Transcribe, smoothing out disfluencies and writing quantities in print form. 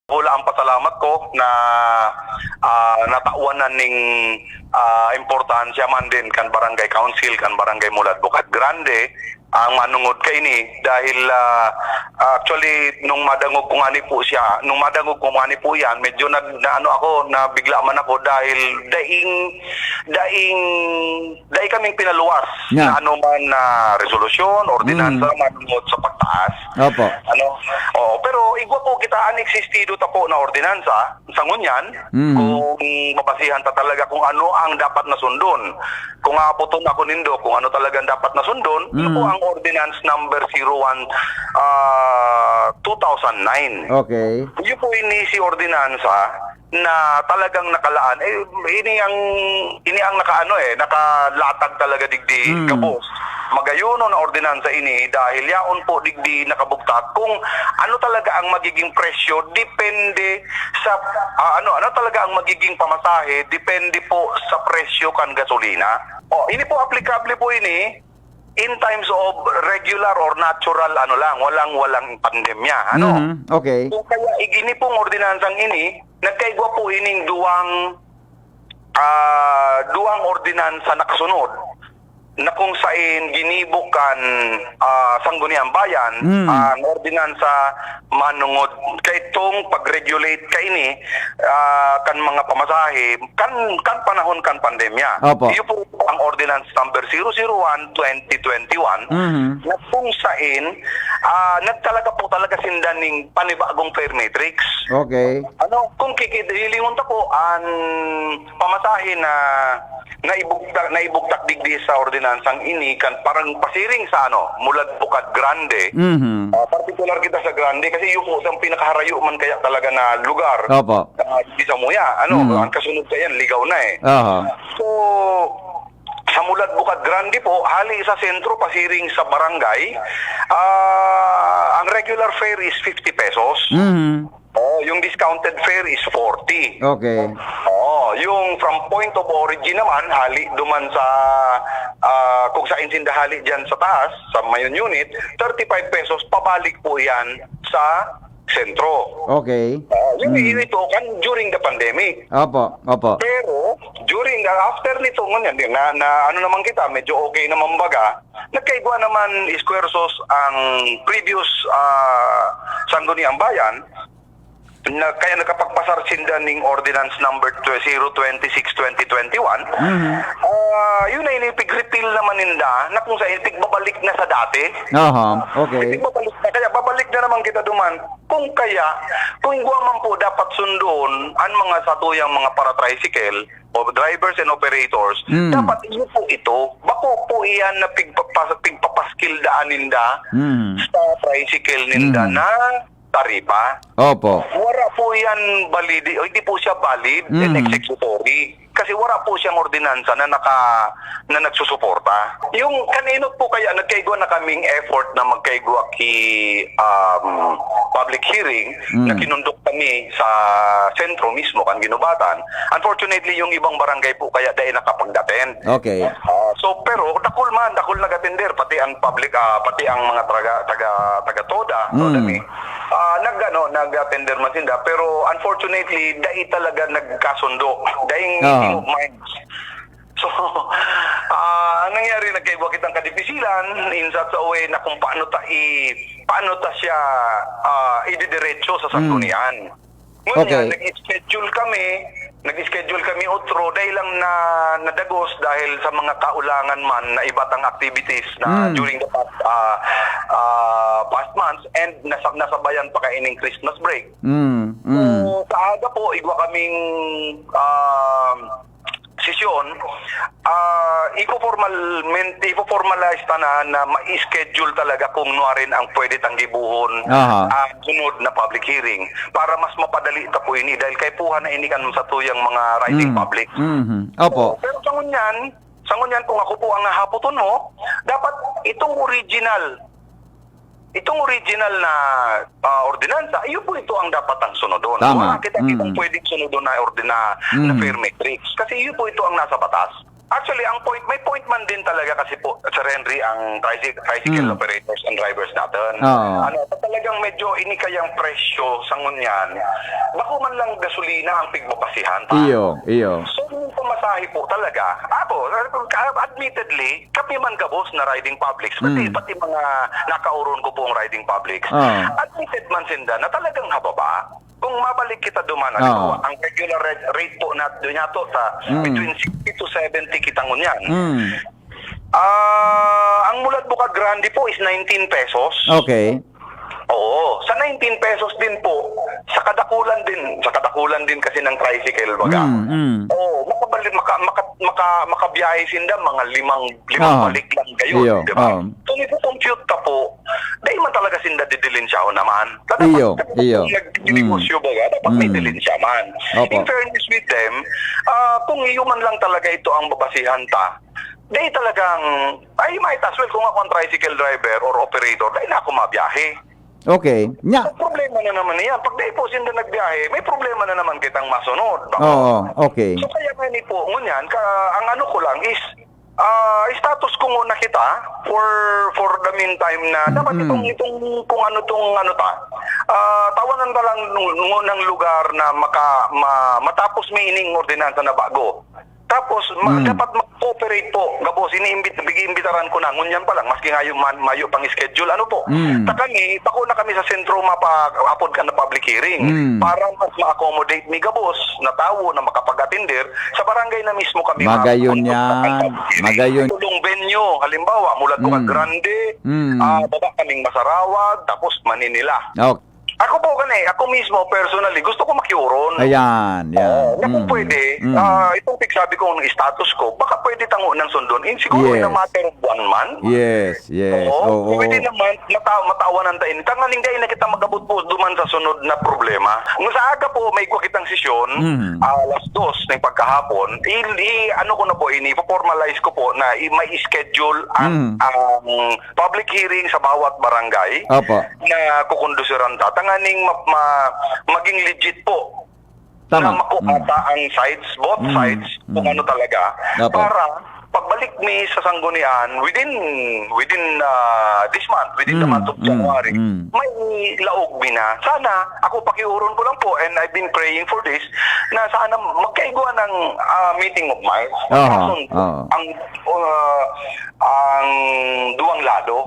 Wala ang pasalamat ko na natauanan ning importansya man din kan Barangay Council, kan Barangay Mulad Bukad Grande ang manungod kay ni dahil actually nung madangog ko ngani po siya, nung madangog ko ngani po yan, medyo na ano ako, na bigla man ako dahil daing kaming pinaluwas na ano man na resolusyon, ordinansa manungod sa pagtaas. Opo. Pero igwa po kita ang existido ta po na ordinansa sa ngunyan kung mabasihan ta talaga kung ano ang dapat na sundon. Kung apoton ako nindo kung ano talagang dapat na sundon, yun po ang ordinance number 01 2009. Okay. Yun po ini si ordinansa na talagang nakalaan ini ang nakalatag talaga digdi kabos magayuno na ordinansa ini dahil yaon po digdi nakabugtak kung ano talaga ang magiging presyo depende sa ano talaga ang magiging pamasahe depende po sa presyo kan gasolina. Ini po applicable po ini in times of regular or natural walang pandemya Okay. So, kaya igini pong ordinansang ini nagkaigwa po ining duwang ordinansa na kasunod na kung saan ginibukan Sangguniang Bayan ang ordinansa manungod kay itong pag-regulate kay ini kan mga pamasahe kan panahon kan pandemya. Opo. Iyo po ang ordinance number 001/2021 na kung saan nagtalaga po talaga sindaning panibagong fare matrix. Okay. Kung kikidilingon ta ko ang pamasahe na naibugtak digdi sa ordinansang ini kan parang pasiring sa Mulad Bukad Grande. Particular kita sa Grande kasi yung po ang pinakaharayo man kaya talaga na lugar. Opo. Di sa Muya. Ang kasunod kaya ligaw na eh. So sa Mulad Bukad Grande po, hali sa sentro, pasiring sa barangay, ang regular fare is 50 pesos. Yung discounted fare is 40. Okay. Yung from point of origin naman, hali duman sa kung saan sindahali dyan sa taas, sa Mayon unit, 35 pesos, pabalik po yan sa sentro. Okay. Yung ito kan during the pandemic. Opo. Pero after nito ngunyan na ano naman kita medyo okay naman baga, nagkaigwa naman iskuwersos ang previous Sangguniang Bayan na kaya nakapagpasar sinda ning ordinance number 026/2021. Yun na inipig-repeal naman ninda na kung saan pigbabalik na sa dati. Okay. Pigbabalik na, kaya babalik na naman kita duman. Kung igwa man po dapat sundon ang mga satuyang mga para-tricycle o drivers and operators, dapat iyo po ito. Bako po iyan na pigpapaskil daan ninda sa tricycle ninda na taripa. Opo. Wala po yan valid, hindi po siya valid and executory. Kasi wala po siyang ordinansa na nagsusuporta. Yung kanino po kaya nagkaigwa na kaming effort na magkaigwa public hearing na kinundok kami sa sentro mismo kan Ginubatan. Unfortunately, yung ibang barangay po kaya dahil nakapag-attend. Okay. So pero dakul nag-attender pati ang public pati ang mga taga-toda nag-attender man sinda pero unfortunately dahil talaga nagkasundo dahil of minds. So ang nangyari nagkaigwa kitang kadipisilan in such a way na kung paano ta siya ididiretso sa sanggunian. Ngunyan, nag-schedule kami otro dahil lang nadagos dahil sa mga kaulangan man na ibatang activities na during the past months and nasabayan pa kaining Christmas break. So, sa aga po, igwa kaming sesyon, ipo-formalize na ma-schedule talaga kung nuarin ang pwede tanggibuhon sunod na public hearing para mas mapadali ita po ini dahil kay puha na ini kan sa tuyang mga riding public. Opo. Pero sa ngunyan kung ako po ang haputon mo, dapat itong original na ordinansa, iyo po ito ang dapat ang sunodon. Tama. Kita kitang pwedeng sunodon na na fare matrix. Kasi iyo po ito ang nasa batas. Actually, may point man din talaga kasi po, Sir Henry, ang tricycle operators and drivers natin. Oo. Talagang medyo inikayang presyo sa ngunyan. Bako man lang gasolina ang pigbabasihan pa. Iyo. So, yung pamasahe po talaga. Ako, admittedly, kami man gabos na riding publics, pati mga nakauron ko pong riding publics, admitted man sinda na talagang hababa. Kung mabalik kita duman, ang regular rate po natin to sa between 60 to 70 kitang ngunyan. Ang Mulad Bukag Grande po is 19 pesos. Okay. Oo, sa 19 pesos din po, sa kadakulan din kasi ng tricycle baga. Oo, makabiyahe sinda mga limang balik lang gayon, di ba? Kung ipo-compute ka po, dahil man talaga sinda didilin siya o naman. Iyo. Nag-negosyo baga, dapat may dilin siya man. In fairness with them, kung iyo man lang talaga ito ang babasihan ta, dahil talagang, might as well kung ako ang tricycle driver or operator, dahil na ako mabiyahe. Okay. Nya. So, problema na naman yan. Pag di po sinda nagbiyahe, may problema na naman kitang masunod. Oo, okay. So kaya nga ni po, ngunyan, ang ano ko lang is, status ko muna kita for the meantime na dapat itong kung ano ta. Tawanan ka lang ng lugar na matapos may ining ordinansa na bago. Tapos, dapat mag-cooperate po. Gabos, bigi-imbitaran ko na. Ngunyan pa lang, maski nga yung mayo pang schedule. Ano po? Pako na kami sa sentro mapa-upload ka na public hearing. Para mas ma-accommodate mi gabos na tao na makapag-atender sa barangay na mismo kami. Magayon yan. Magayon. Tulong venue. Halimbawa, Mulad Bukag Grande, baba kaming Masarawag, tapos Maninila. Okay. Ako mismo, personally, gusto ko makiuron. Ayan. Kung pwede, itong sabi ko ng status ko, baka pwede tango ng sundon. Siguro in a matter of 1 month. Yes. Oo. Pwede naman, matawanan tayo. Tangaling dahil na kita magabot po duman sa sunod na problema. Kung sa aga po, may kwa kitang sesyon, alas 2 ng pagkahapon, ano ko na po, formalize ko po na may schedule ang public hearing sa bawat barangay na kukondusiran ta. Tanganing maging legit po. Tama. Na makuha ang sides, both sides, kung ano talaga. Para pagbalik mi sa sanggunian within this month, within the month of January, may laog mi na. Sana, ako pakiuron ko lang po, and I've been praying for this, na sana magkaigwa ng meeting of minds. Ang duwang lado,